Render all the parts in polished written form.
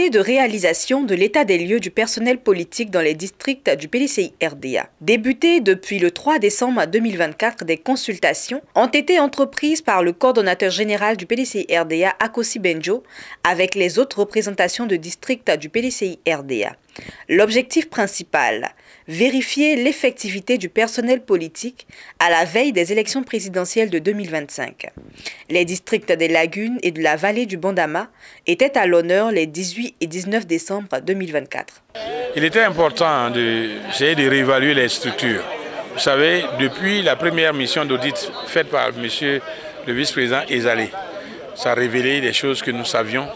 journée de réalisation de l'état des lieux du personnel politique dans les districts du PDCI RDA. Débutées depuis le 3 décembre 2024, des consultations ont été entreprises par le coordonnateur général du PDCI RDA, Akosi Benjo, avec les autres représentations de districts du PDCI RDA. L'objectif principal, vérifier l'effectivité du personnel politique à la veille des élections présidentielles de 2025. Les districts des Lagunes et de la vallée du Bondama étaient à l'honneur les 18 et 19 décembre 2024. Il était important d'essayer de réévaluer les structures. Vous savez, depuis la première mission d'audit faite par M. le vice-président Ezalé, ça a révélé des choses que nous savions,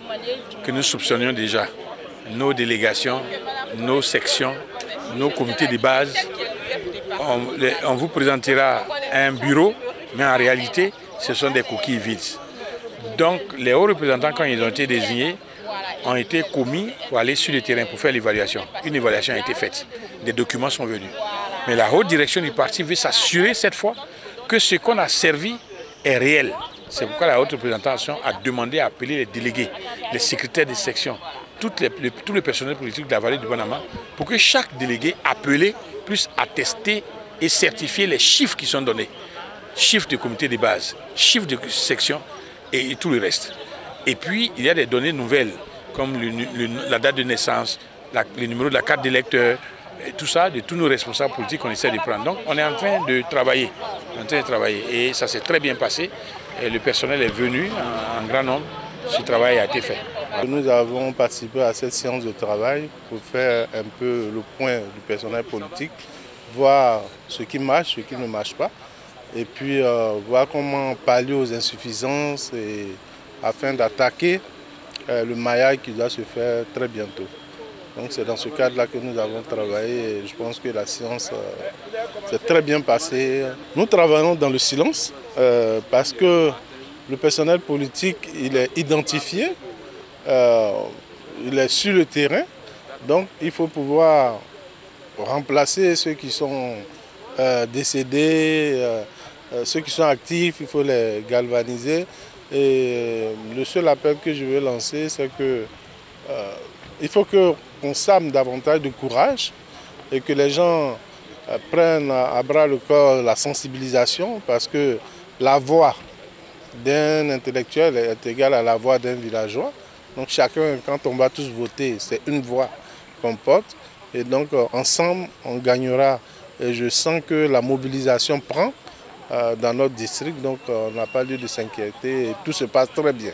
que nous soupçonnions déjà. Nos délégations, nos sections, nos comités de base. On vous présentera un bureau, mais en réalité, ce sont des coquilles vides. Donc, les hauts représentants, quand ils ont été désignés, ont été commis pour aller sur le terrain pour faire l'évaluation. Une évaluation a été faite. Des documents sont venus. Mais la haute direction du parti veut s'assurer cette fois que ce qu'on a servi est réel. C'est pourquoi la haute représentation a demandé à appeler les délégués, les secrétaires des sections, tout le personnel politique de la vallée du Bondama, pour que chaque délégué appelé puisse attester et certifier les chiffres qui sont donnés. Chiffres de comité de base, chiffres de section et tout le reste. Et puis, il y a des données nouvelles, comme la date de naissance, le numéro de la carte d'électeur, tout ça, de tous nos responsables politiques qu'on essaie de prendre. Donc, on est en train de travailler. Et ça s'est très bien passé. Et le personnel est venu en grand nombre. Ce travail a été fait. Nous avons participé à cette séance de travail pour faire un peu le point du personnel politique, voir ce qui marche, ce qui ne marche pas, et puis voir comment pallier aux insuffisances afin d'attaquer le maillage qui doit se faire très bientôt. Donc c'est dans ce cadre-là que nous avons travaillé et je pense que la séance s'est très bien passée. Nous travaillons dans le silence parce que le personnel politique il est identifié, il est sur le terrain, donc il faut pouvoir remplacer ceux qui sont décédés, ceux qui sont actifs, il faut les galvaniser. Et le seul appel que je veux lancer, c'est que il faut qu'on s'arme davantage de courage et que les gens prennent à bras le corps la sensibilisation parce que la voix d'un intellectuel est égale à la voix d'un villageois. Donc chacun, quand on va tous voter, c'est une voix qu'on porte. Et donc ensemble, on gagnera. Et je sens que la mobilisation prend dans notre district. Donc on n'a pas lieu de s'inquiéter et tout se passe très bien.